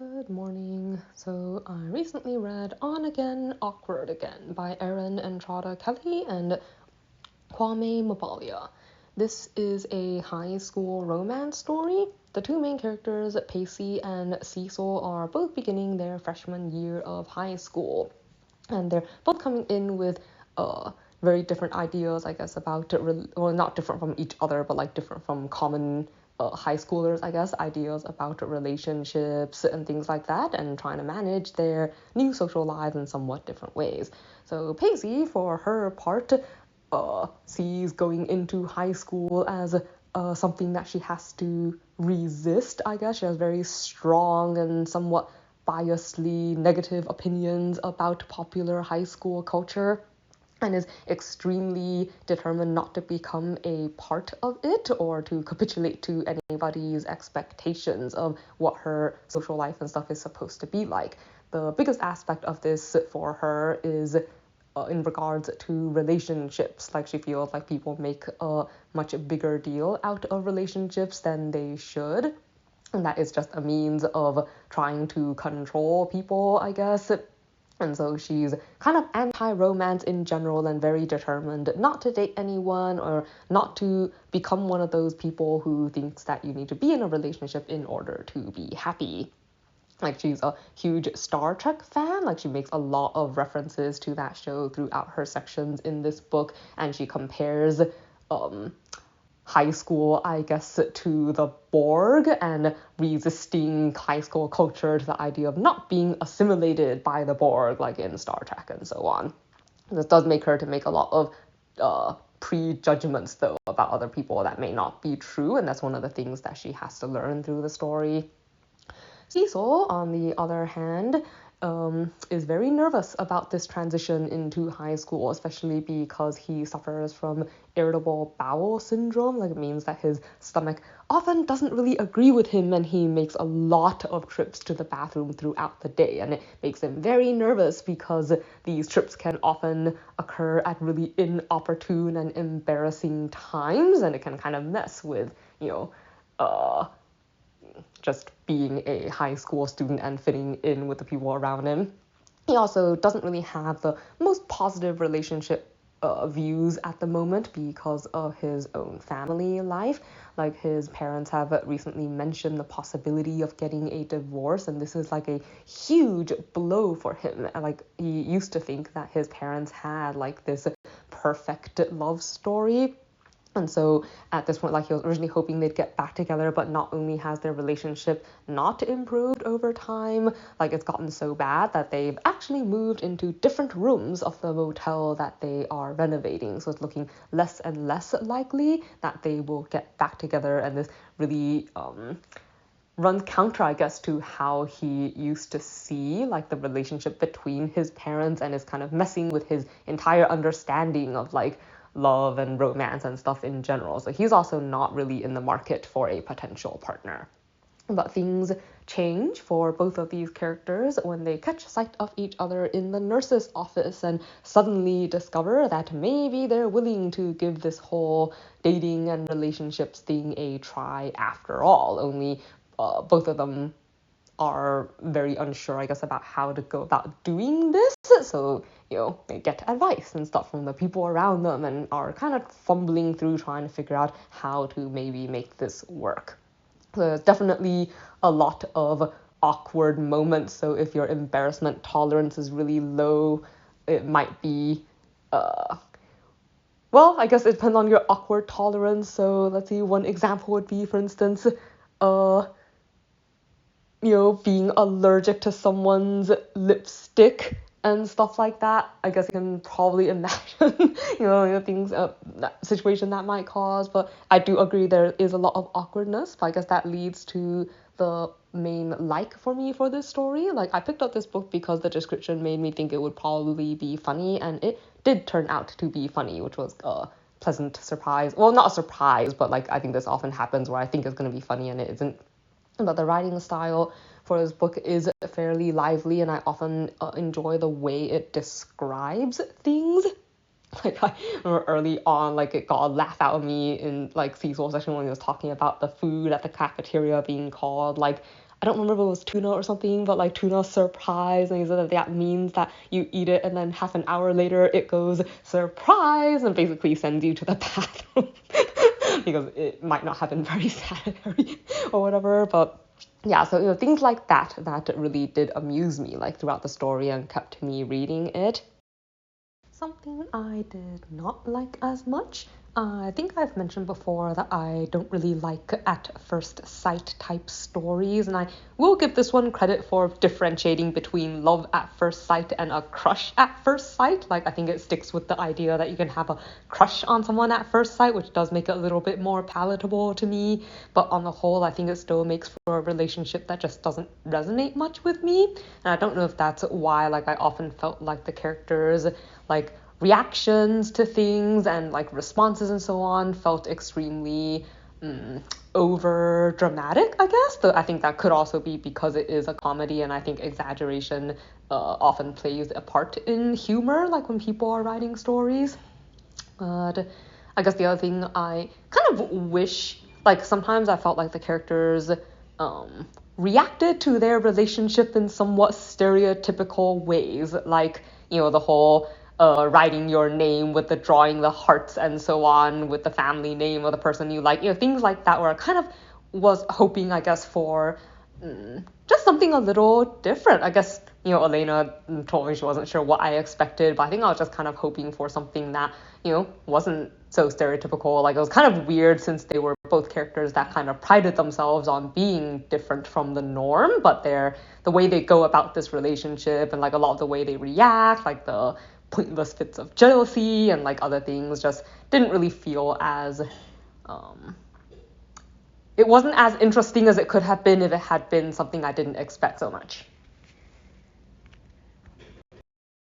Good morning. So I recently read On Again, Awkward Again by Erin, Entrada, Kelly, and Kwame, Mbalia. This is a high school romance story. The two main characters, Pacey and Cecil, are both beginning their freshman year of high school. And they're both coming in with very different ideas, I guess, about well, not different from each other, but like different from common high schoolers, I guess, ideas about relationships and things like that, and trying to manage their new social lives in somewhat different ways. So Pacey, for her part, sees going into high school as something that she has to resist, I guess. She has very strong and somewhat biasly negative opinions about popular high school culture and is extremely determined not to become a part of it or to capitulate to anybody's expectations of what her social life and stuff is supposed to be like. The biggest aspect of this for her is in regards to relationships. Like, she feels like people make a much bigger deal out of relationships than they should. And that is just a means of trying to control people, I guess. And so she's kind of anti-romance in general and very determined not to date anyone or not to become one of those people who thinks that you need to be in a relationship in order to be happy. Like, she's a huge Star Trek fan. Like, she makes a lot of references to that show throughout her sections in this book, and she compares high school, I guess, to the Borg and resisting high school culture to the idea of not being assimilated by the Borg, like in Star Trek and so on. This does make her to make a lot of prejudgments, though, about other people that may not be true, and that's one of the things that she has to learn through the story. Cecil, on the other hand, is very nervous about this transition into high school, especially because he suffers from irritable bowel syndrome. Like, it means that his stomach often doesn't really agree with him, and he makes a lot of trips to the bathroom throughout the day, and it makes him very nervous because these trips can often occur at really inopportune and embarrassing times, and it can kind of mess with, just being a high school student and fitting in with the people around him. He also doesn't really have the most positive relationship views at the moment because of his own family life. Like, his parents have recently mentioned the possibility of getting a divorce, and this is like a huge blow for him. Like, he used to think that his parents had like this perfect love story. And so at this point, like, he was originally hoping they'd get back together, but not only has their relationship not improved over time, like, it's gotten so bad that they've actually moved into different rooms of the motel that they are renovating. So it's looking less and less likely that they will get back together, and this really runs counter, I guess, to how he used to see like the relationship between his parents, and is kind of messing with his entire understanding of like love and romance and stuff in general. So he's also not really in the market for a potential partner. But things change for both of these characters when they catch sight of each other in the nurse's office and suddenly discover that maybe they're willing to give this whole dating and relationships thing a try after all. Only both of them are very unsure, I guess, about how to go about doing this. So, they get advice and stuff from the people around them and are kind of fumbling through trying to figure out how to maybe make this work. So there's definitely a lot of awkward moments. So if your embarrassment tolerance is really low, it might be well, I guess it depends on your awkward tolerance. So let's see, one example would be, for instance, being allergic to someone's lipstick and stuff like that. I guess you can probably imagine, things, that situation that might cause. But I do agree there is a lot of awkwardness. But I guess that leads to the main like for me for this story. Like, I picked up this book because the description made me think it would probably be funny, and it did turn out to be funny, which was a pleasant surprise. Well, not a surprise, but like, I think this often happens where I think it's going to be funny and it isn't. But the writing style for this book is fairly lively, and I often enjoy the way it describes things. Like, I remember early on, like, it got a laugh out of me in like Cecil's section when he was talking about the food at the cafeteria being called like I don't remember if it was tuna or something, but like tuna surprise, and he said that means that you eat it and then half an hour later it goes surprise and basically sends you to the bathroom because it might not have been very sanitary or whatever. But yeah, so things like that really did amuse me like throughout the story and kept me reading it. Something I did not like as much. I think I've mentioned before that I don't really like at first sight type stories, and I will give this one credit for differentiating between love at first sight and a crush at first sight. Like, I think it sticks with the idea that you can have a crush on someone at first sight, which does make it a little bit more palatable to me. But on the whole, I think it still makes for a relationship that just doesn't resonate much with me. And I don't know if that's why, like, I often felt like the characters, like, reactions to things and like responses and so on felt extremely over dramatic, I guess. Though I think that could also be because it is a comedy, and I think exaggeration often plays a part in humor, like when people are writing stories. But I guess the other thing I kind of wish, like sometimes I felt like the characters reacted to their relationship in somewhat stereotypical ways, like, the whole writing your name with the drawing the hearts and so on with the family name of the person you like, things like that, where I kind of was hoping, I guess, for just something a little different. I guess, Elena told me she wasn't sure what I expected, but I think I was just kind of hoping for something that, wasn't so stereotypical. Like, it was kind of weird since they were both characters that kind of prided themselves on being different from the norm, but the way they go about this relationship and like a lot of the way they react, like the pointless fits of jealousy and like other things, just didn't really feel as it wasn't as interesting as it could have been if it had been something I didn't expect so much.